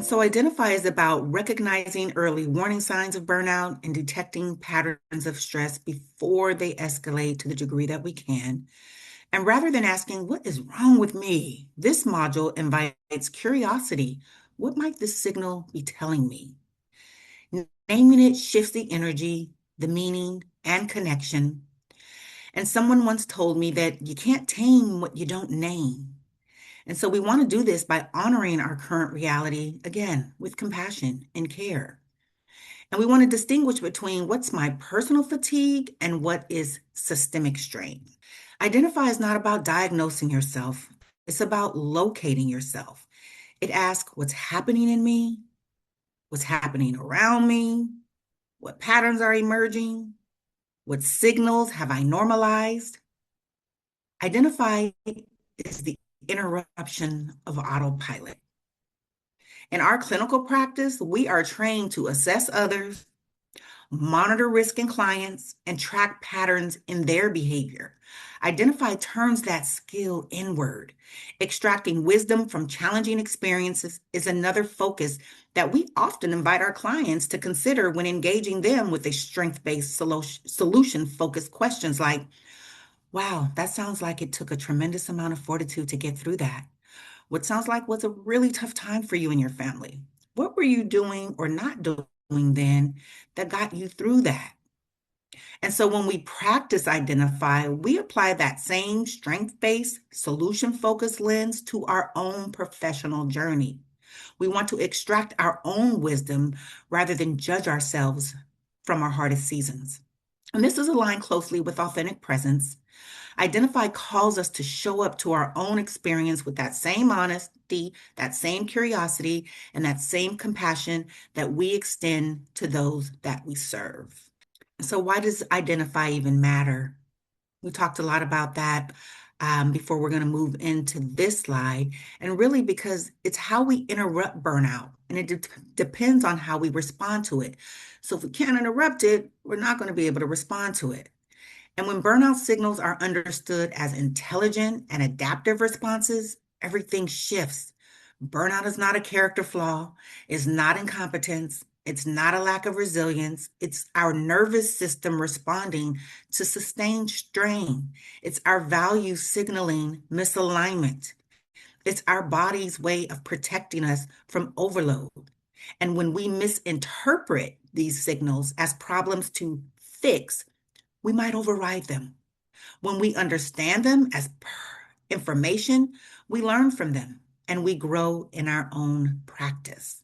And so identify is about recognizing early warning signs of burnout and detecting patterns of stress before they escalate to the degree that we can. And rather than asking, what is wrong with me? This module invites curiosity. What might this signal be telling me? Naming it shifts the energy, the meaning, and connection. And someone once told me that you can't tame what you don't name. And so we want to do this by honoring our current reality, again, with compassion and care. And we want to distinguish between what's my personal fatigue and what is systemic strain. Identify is not about diagnosing yourself, it's about locating yourself. It asks what's happening in me, what's happening around me, what patterns are emerging, what signals have I normalized. Identify is the interruption of autopilot. In our clinical practice, we are trained to assess others, monitor risk in clients, and track patterns in their behavior. Identify turns that skill inward. Extracting wisdom from challenging experiences is another focus that we often invite our clients to consider when engaging them with a strength-based solution-focused questions like, wow, that sounds like it took a tremendous amount of fortitude to get through that. What sounds like was a really tough time for you and your family. What were you doing or not doing then that got you through that? And so when we practice identify, we apply that same strength-based, solution-focused lens to our own professional journey. We want to extract our own wisdom rather than judge ourselves from our hardest seasons. And this is aligned closely with authentic presence. Identify calls us to show up to our own experience with that same honesty, that same curiosity, and that same compassion that we extend to those that we serve. So, why does identify even matter? We talked a lot about that before we're going to move into this slide. And really, because it's how we interrupt burnout, and it depends on how we respond to it. So, if we can't interrupt it, we're not going to be able to respond to it. And when burnout signals are understood as intelligent and adaptive responses, everything shifts. Burnout is not a character flaw, it's not incompetence, it's not a lack of resilience. It's our nervous system responding to sustained strain. It's our value signaling misalignment. It's our body's way of protecting us from overload. And when we misinterpret these signals as problems to fix, we might override them. When we understand them as information, we learn from them and we grow in our own practice.